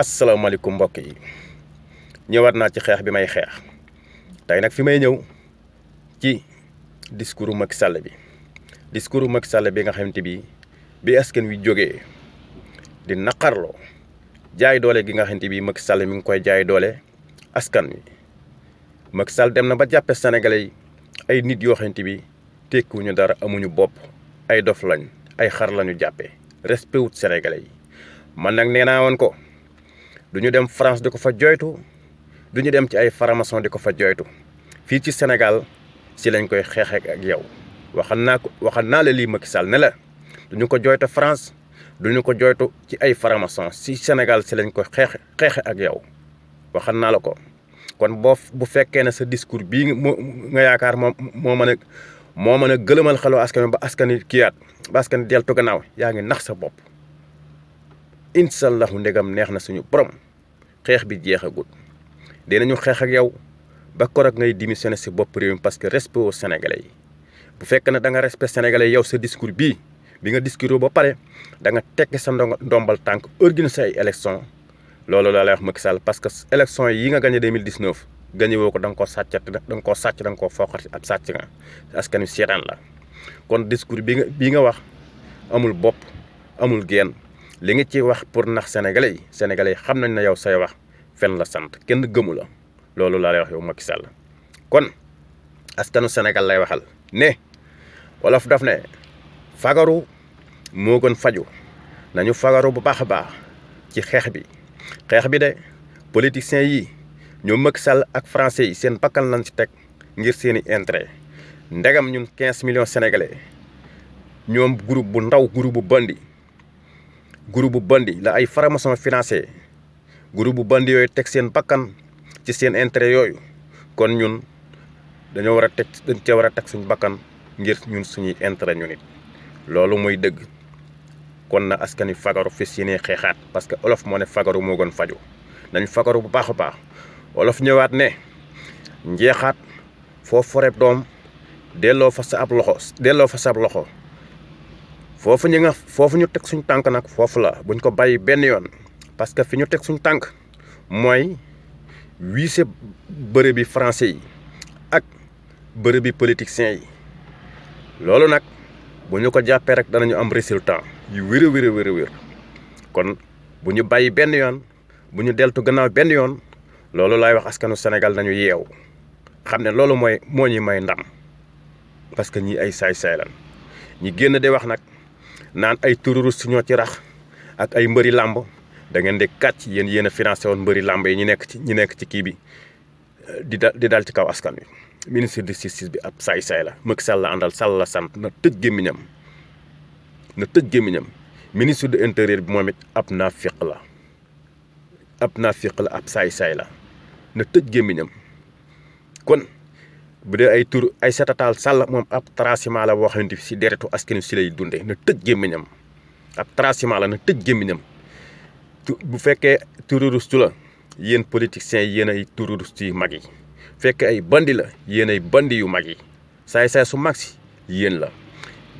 asalaamaaleykum mbokk yi ñëwaat naa ci xeex bi may xeex tey nag fi may ñëw ci discours Macky Sall bi nga xamante bi askan wi jógee di naqarloo jaay doole gi nga xamante bi Macky Sall mi ngi koy jaay doole askan wi Macky Sall dem na ba jàppe sénégalais yi ay nit yoo xamante bi tekkiwuñu dara amuñu bopp ay dof lañ ay xar lañu jàppee respect wut sénégalais yi man nag nee naa woon ko duñu dem France di ko fa joytu duñu dem ci ay faramason di ko fa joytu fii ci Sénégal si lañ koy xeexee ak yow waxal naa la lii Macky Sall ne la duñu ko joytu France duñu ko joytu ci ay faramason si Sénégal si lañ koy xeexe ak yow waxal naa la ko kon bu fekkee ne sa discours bii nga yaakaar moo mën a gëlëmal xelu askan ba askani kiyaat ba askani deltu gannaaw yaa ngi nax sa bopp insallahu ndegam neex na suñu borom xeex bi jeexagut dinañu xeex ak yow ba korog ngay démissionné si bopp réew mi parce que respect au sénégalais yi bu fekk ne da nga respect sénégalais yow sa discours bi nga discours ba pare da nga tekki sa ndombal tànk organiser ay élection loolu laa lay wax Macky Sall parce que élection yi nga gagné 2019 gagné woo ko da nga koo sàcc da nga koo foqati ab sàcc nga askan wi seetaan la kon discours bi nga wax amul bopp amul geen li nga ci wax pour nax sénégalais yi xam nañ ne yow say wax fen la sant kenn gëmu la loolu laa lay wax yow Macky Sall kon askanu Sénégal lay waxal ne wolof daf ne fagaru moo gën faju nañu fagaru bu baax a baax ci xeex bi de politiciens yi ñoom Macky Sall ak français yi seen bakkan lañ ci teg ngir seeni intérêt ndegam ñun 15 millions sénégalais ñoom groupe bu ndaw groupe bu bandi la ay faramason financé groupe bu bandi yooyu teg seen bakkan ci seen intérêt yooyu kon ñun dañ cee war a teg suñu bakkan ngir ñun suñuy intérêt ñu nit loolu mooy dëgg kon na askan wi fagaru fis yéene xeexaat parce que olof moo ne fagaru moo gën faju nañ fagaru bu baax a baax olof ñëwaat ne njeexaat foo foreb doom delloo fa sa ab loxo foofu ñu teg suñu tànk nag foofu la buñ ko bàyyi benn yoon parce que fi ñu teg suñu tànk mooy wiise bërëb bi français yi ak bërëb bi politiciens yi loolu nag bu ñu ko jàppee rek danañu am résultat yu wér kon bu ñu bàyyi benn yoon bu ñu deltu gannaaw benn yoon loolu laay wax askanu Sénégal nañu yeew xam ne loolu moo ñuy may ndam parce que ñi ay saay-saay lan ñi génn di wax nag naan ay terroriste ñoo ci rax ak ay mbëri làmb da ngeen di kàcc yéen a financé woon mbëri làmb yi ñi nekk ci kii bi di dal ci kaw askan wi ministre de justice bi ab saay-saay la Macky Sall la àndal Sall la sant na tëj gémmiñam ministre de intérieur bi moom it ab naafiq la ab saay-saay la na tëj gémmiñam kon bu dee ay setataal Sall moom ab traciment la boo xamante si deretu askan wi si lay dundee na tëj gémmiñam ab traciment la na tëj gémmiñam bu fekkee terroriste la yéen politiciens yi yéen ay terroriste yu mag yi fekkee ay bandi la yéen ay bandi yu mag yi saay-saay su mag si yéen la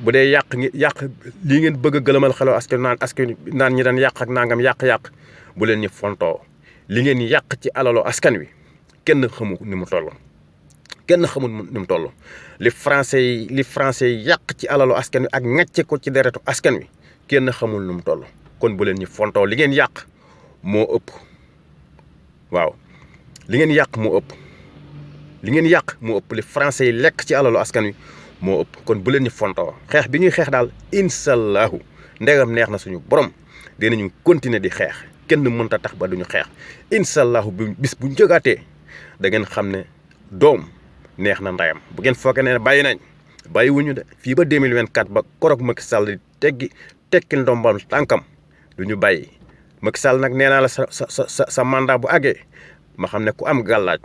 bu dee yàq lii ngeen bëgg a gëlëmal xelu askan naan ñi daan yàq ak nangam yàq bu leen ñu fontoo li ngeen yàq ci alalu askan wi kenn xamul ni mu toll li français yi yàq ci alalu askan wi ak ŋàcce ko ci deretu askan wi kenn xamul nu mu toll kon bu leen ñu fontoo li ngeen yàq moo ëpp waaw li ngeen yàq moo ëpp li français yi lekk ci alalu askan wi moo ëpp kon bu leen ñu fontoo xeex bi ñuy xeex daal insallahu ndegam neex na suñu borom dinañu continuer di xeex kenn mënta tax ba duñu xeex insallahu bis bu jógaatee da ngeen xam ne doom neex na ndayam bu ngeen foogee ne bàyyi wuñu de fii ba 2024 ba korog Macky Sall di tekkil ndombal tànkam du ñu bàyyi Macky Sall nag nee naa la sa mandat bu àggee ma xam ne ku am gàllaaj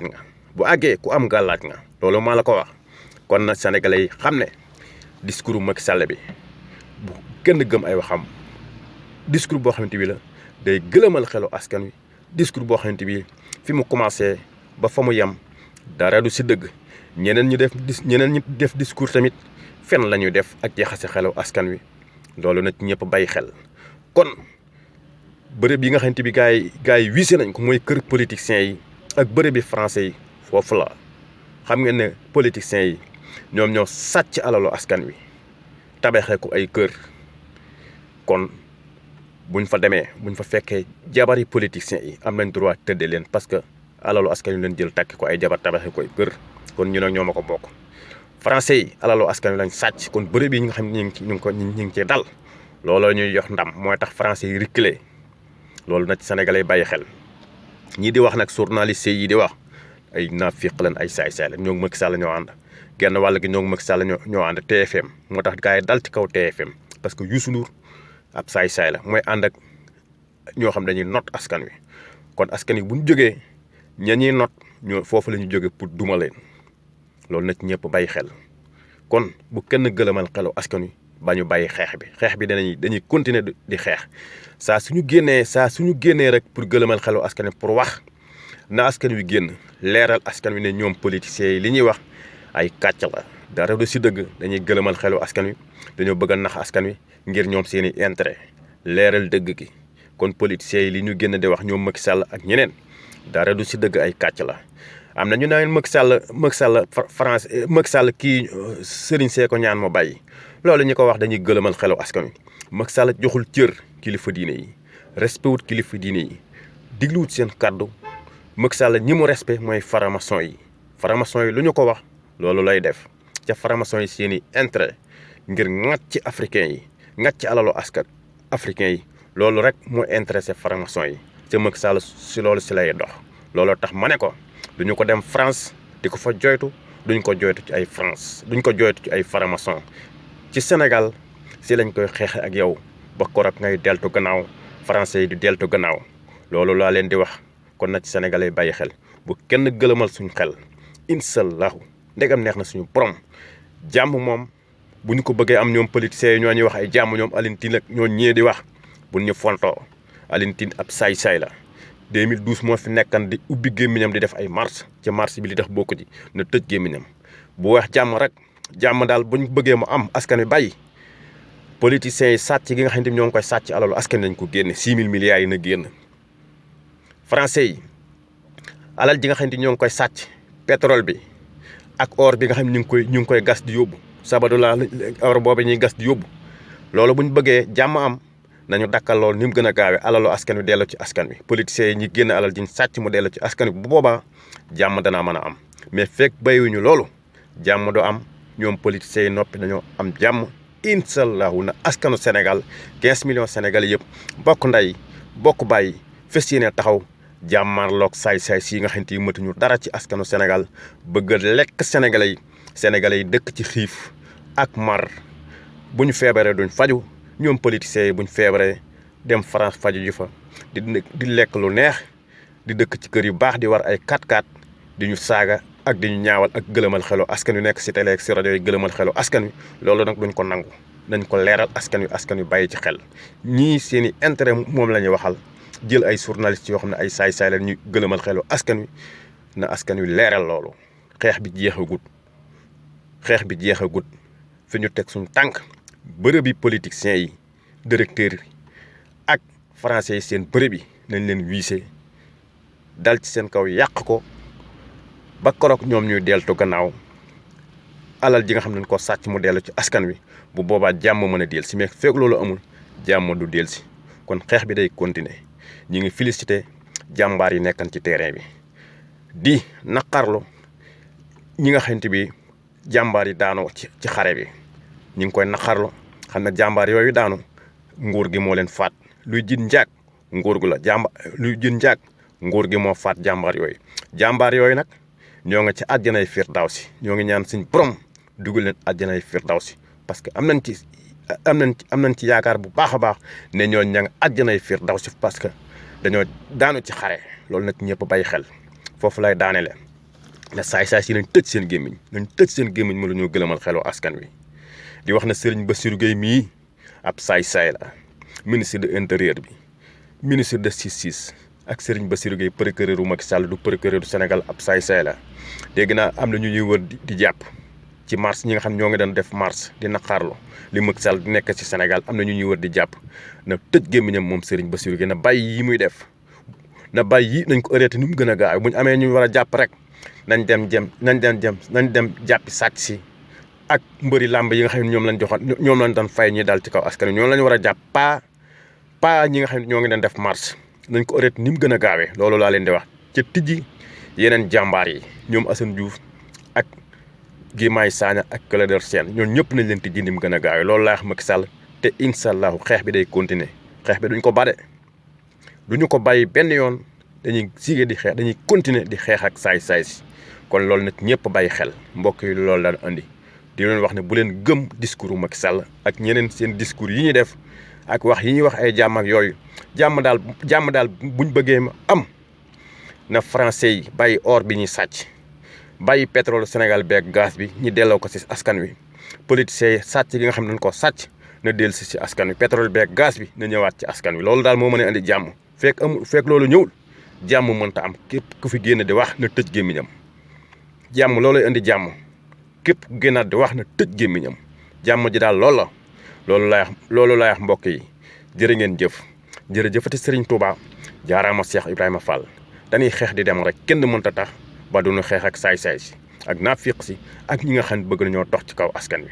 nga loolu maa la ko wax kon na sénégalais yi xam ne discours Macky Sall bi bu kenn gëm ay waxam discours boo xamante bi la day gëlëmal xelu askan wi discours boo xamante bi fi mu commencé ba fa mu yem dara du si dëgg ñeneen ñi def discours tamit fen la ñuy def ak jaxase xelu askan wi loolu nag ñëpp bàyyi xel kon bërëb yi nga xamante bi gars yi wiise nañ ko mooy kër politiciens yi ak bërëb bi français yi foofu la xam ngeen ne politiciens yi ñoom ñoo sàcc alalu askan wi tabaxee ko ay kër kon buñ fa demee buñ fa fekkee jabari politiciens yi am nañ droit tëddee leen parce que alalu askan wi leen jël takki ko ay jabar tabaxee ko ay kër kon ñu nag ñoo ma ko bokk. français yi alalu askan wi lañ sàcc kon bërëb yi nga xam ne ñu ngi cee dal looloo ñuy jox ndam mooy tax français yi reculer loolu nag sénégalais bàyyi xel ñii di wax nag journaliste yi di wax ay naafiq lañ ay saay-saay lañ ñoo ngi Macky Sall ñoo ànd genn wàll gi ñoo ngi Macky Sall ñoo ànd TFM moo tax gars yi dal ci kaw TFM parce que Youssou Ndour ab saay-saay la mooy ànd ak ñoo xam dañuy not askan wi kon askan wi bu ñu jógee ña ñuy not ñoo foofu la ñu jógee pour duma leen loolu nag ñëpp bàyyi xel kon bu kenn gëlëmal xelu askan wi ba ñu bàyyi xeex bi dañuy continuer di xeex saa suñu génnee rek pour gëlëmal xelu askan wi pour wax na askan wi génn leeral askan wi ne ñoom politiciens yi li ñuy wax ay kàcc la dara du si dëgg dañuy gëlëmal xelu askan wi dañoo bëgg a nax askan wi ngir ñoom seeni intérêt leeral dëgg gi kon politiciens yi li ñu génn di wax ñoom Macky Sall ak ñeneen dara du si dëgg ay kàcc la am na ñu naan Macky Sall kii Serigne Seye ko ñaan ma bàyyi loolu ñu ko wax dañuy gëlëmal xelu askan wi Macky Sall joxul cër kilifa diine yi respect wut kilifa diine yi digluwut seen kàddu Macky Sall ñi mu respect mooy faramason yi lu ñu ko wax loolu lay def ca faramason yi seeni intérêt ngir ŋàcc ci africain yi ŋàcc ci alalu askan africain yi loolu rek moo intéressé faramason yi ca Macky Sall si loolu si lay dox looloo tax ma ne ko duñu ko dem France di ko fa joytu duñ ko joytu ci ay faramason ci Sénégal si lañ koy xeexe ak yow ba korok ngay deltu gannaaw français yi di deltu gannaaw loolu laa leen di wax kon nag ci sénégalais bàyyi xel bu kenn gëlëmal suñu xel insallahu ndegam neex na suñu borom jàmm moom bu ñu ko bëggee am ñoom politiciens yi ñoo ñuy wax ay jàmm ñoom Alioune Tine ak ñoo ñee di wax bu ñu fontoo Alioune Tine ab saay-saay la 2012 moo fi nekkan di ubbi gémmiñam di def ay marche ci marche bi li tax bokku ci na tëj gémmiñam bu wax jàmm rek jàmm daal bu ñu bëggee mu am askan wi bàyyi politiciens yi sàcc gi nga xam ne ñoo ngi koy sàcc alalu askan nañ ko génne 6 000 milliards yi na génn français yi alal ji nga xam ne ñoo ngi koy sàcc pétrole bi ak or bi nga xam ne ñu ngi koy gas di yóbbu Sabodala or boobu ñuy gas di yóbbu loolu bu ñu bëggee jàmm am nañu dakkal loolu ni mu gën a gaawee alalu askan wi dellu ci askan wi politiciens yi ñi génn alal ji ñu sàcc mu dellu ci askan wi bu boobaa jàmm danaa mën a am mais fekk bayuñu loolu jàmm du am ñoom politiciens yi noppi dañoo am jàmm insallahu na askanu Sénégal 15 millions Sénégalais yëpp bokk nday bokk bàyyi fes yéene taxaw jàmmarloog saay-saay si nga xamante yi matuñu dara ci askanu Sénégal bëgg a lekk sénégalais yi dëkk ci xiif ak mar bu ñu feebaree duñ faju ñoom politiciens yi bu ñu feebaree dem France faju ji fa di lekk lu neex di dëkk ci kër yu baax di war ay 4x4 di ñu saaga ak di ñu ñaawal ak gëlëmal xelu askan wi nekk si télé ak si rajo yi gëlëmal xelu askan wi loolu nag duñ ko nangu nañ ko leeral askan wi bàyyi ci xel ñii seen i intérêt moom la ñuy waxal jël ay journalistes yoo xam ne ay saay-saay la ñu gëlëmal xelu askan wi na askan wi leeral loolu xeex bi jeexagut fi ñu teg suñu tànk bërëb yi politiciens yi directeurs yi ak français yi seen bërëb yi nañ leen wiise dal ci seen kaw yàq ko ba korok ñoom ñuy deltu gannaaw alal ji nga xam ne ko sàcc mu dellu ci askan wi bu boobaa jàmm mën a del si mais fekk loolu amul jàmm du del si kon xeex bi day continuer ñi ngi félicité jàmbaar yi nekkan ci terrain bi di naqarlu ñi nga xamante bi jàmbaar yi daanoo ci xare bi ñi ngi koy naqarlu xam ne jàmbaar yooyu daanu nguur gi moo leen faat luy jin njaag nguur gi moo faat jàmbaar yooyu nag ñoo nga ci àjjanay firdawsi ñoo ngi ñaan suñ borom dugal leen àjjanay firdawsi parce que am nañ ci yaakaar bu baax a baax ne ñoo ña nga àjjanay firdawsi parce que dañoo daanu ci xare loolu nag ñëpp bàyyi xel foofu lay daanele ne saay-saay si nañ tëj seen gémmiñ ma lu ñoo gëlëmal xelu askan wi di wax na Serigne Bassirou Gueye mii ab saay-saay la ministre de l'intérieur bi ministre de justice ak Serigne Bassirou Gueye procureur u Macky Sall du procureur du Sénégal ab saay-saay la dégg naa am na ñu ñuy wër di jàpp ci mars ñi nga xam ñoo ngi doon def mars di naqaarlu li Macky Sall di nekk ci Sénégal am na ñu ñuy wër di jàpp na tëj gémmiñam moom Serigne Bassirou Guèye na bàyyi yi muy def na bàyyi nañ ko arrêté ni mu gën a gaaw bu ñu amee ñu war a jàpp rek nañ dem jàppi sàcc si ak mbëri làmb yi nga xam ne ñoom lañ joxoon ñoom lañ doon fay ñi dal ci kaw askan wi ñoom lañ war a jàpp pas ñi nga xam ne ñoo ngi doon def marche nañ ko arrêté ni mu gën a gaawee loolu laa leen di wax ca tijji yeneen jàmbaar yi ñoom Assane Diouf ak Guy Marius Sagna ak Clédor Sène ñoom ñëpp nañ leen tijji ni mu gën a gaawee loolu laa wax Macky Sall te incha allahu xeex bi day continuer xeex bi duñ ko bade duñu ko bàyyi benn yoon dañuy sigee di xeex dañuy continuer di xeex ak saay-saay si kon loolu nag ñëpp bàyyi xel mbokk yi loolu daan andi di leen wax ne bu leen gëm discours Macky Sall ak ñeneen seen discours yi ñuy def ak wax yi ñuy wax ay jàmm ak yooyu jàmm daal buñ bëggee am na français yi bàyyi or bi ñuy sàcc bàyyi pétrole Sénégal beeg gaz bi ñu delloo ko ci askan wi politiciens yi sàcc gi nga xam ne dañ ko sàcc na dellu si askan wi pétrole beeg gaz bi na ñëwaat ci askan wi loolu daal moo mën a indi jàmm fekk loolu ñëwul jàmm mënta am képp ku fi génn di wax na tëj gémmiñam jàmm loolu indi jàmm képp ku génnaat di wax na tëj gémmiñam jàmm ji daal loolu la loolu laay wax mbokk yi jërë ngeen jëf jërëjëfati Serigne Touba jaaraama Cheikh Ibrahima Fall dañuy xeex di dem rek kenn mënta tax ba duñu xeex ak saay-saay si ak naafiq si ak ñi nga xam ne bëgg nañoo tox ci kaw askan wi